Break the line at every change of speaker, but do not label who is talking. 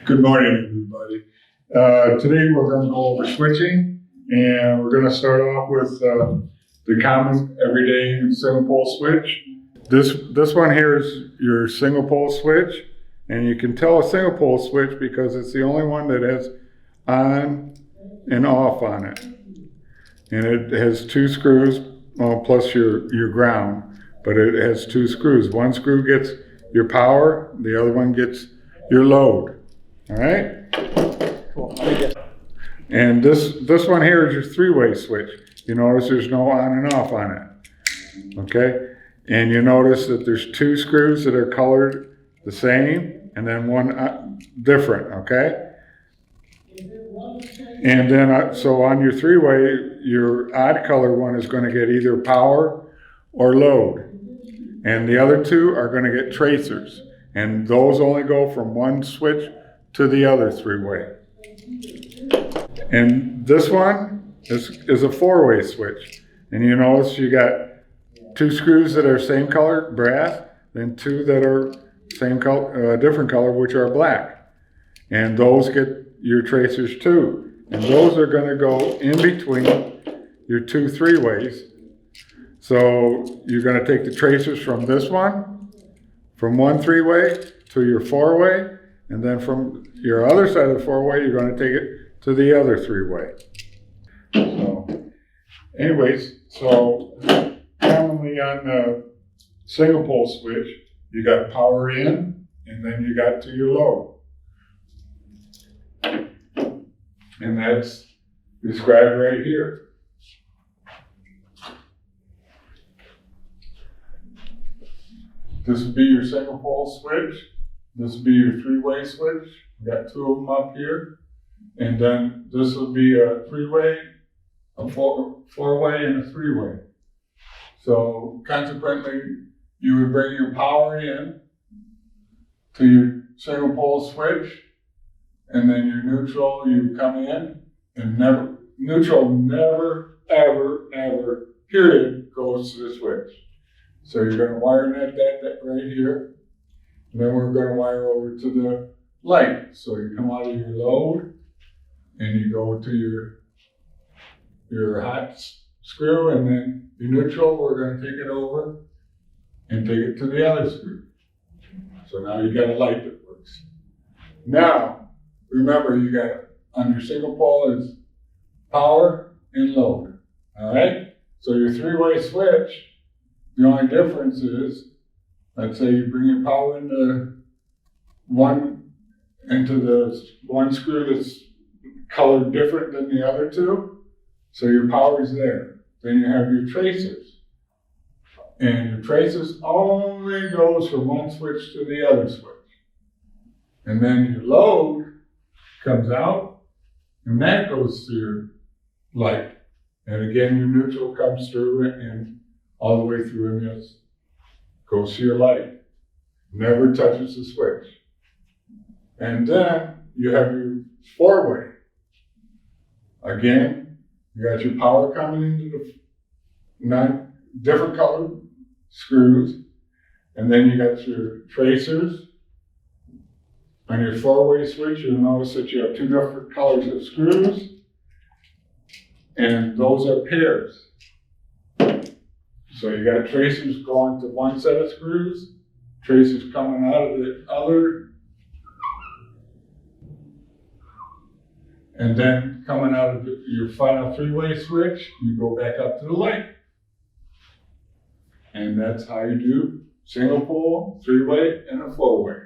Good morning, everybody. Today we're going to go over switching, and we're going to start off with the common everyday single pole switch. This one here is your single pole switch, and you can tell a single pole switch because it's the only one that has on and off on it. And it has two screws, plus your ground, but it has two screws. One screw gets your power, the other one gets your load. All right?
Cool.
And this one here is your three-way switch. You notice there's no on and off on it. Okay? And you notice that there's two screws that are colored the same and then one different, okay? And then, so on your three-way, your odd color one is going to get either power or load. And the other two are going to get tracers. And those only go from one switch to the other three-way. And this one is a four-way switch. And you notice you got two screws that are same color, brass, then two that are same color, different color, which are black. And those get your tracers too. And those are going to go in between your two three-ways. So you're going to take the tracers from this one, from one three-way to your four-way, and then from your other side of the four-way, you're going to take it to the other three-way. So, anyways, so commonly on the single pole switch, you got power in, and then you got to your load. And that's described right here. This would be your single pole switch. This would be your three-way switch. We got two of them up here. And then this would be a three-way, a four-way, and a three-way. So consequently, you would bring your power in to your single pole switch, and then your neutral, you come in, and neutral never, ever, ever, period, goes to the switch. So you're going to wire that right here. And then we're going to wire over to the light. So you come out of your load and you go to your hot screw, and then your neutral, we're going to take it over and take it to the other screw. So now you got a light that works. Now, remember you got on your single pole is power and load. All right? So your three-way switch, the only difference is, let's say you bring your power into the one screw that's colored different than the other two, so your power's there. Then you have your tracers. And your tracers only goes from one switch to the other switch. And then your load comes out, and that goes to your light. And again, your neutral comes through it and all the way through, and this goes to your light. Never touches the switch. And then you have your four-way. Again, you got your power coming into the 9 different colored screws, and then you got your tracers. On your four-way switch, you'll notice that you have 2 different colors of screws, and those are pairs. So you got tracers going to one set of screws, tracers coming out of the other, and then coming out of your final three-way switch, you go back up to the light. And that's how you do single pole, three-way, and a four-way.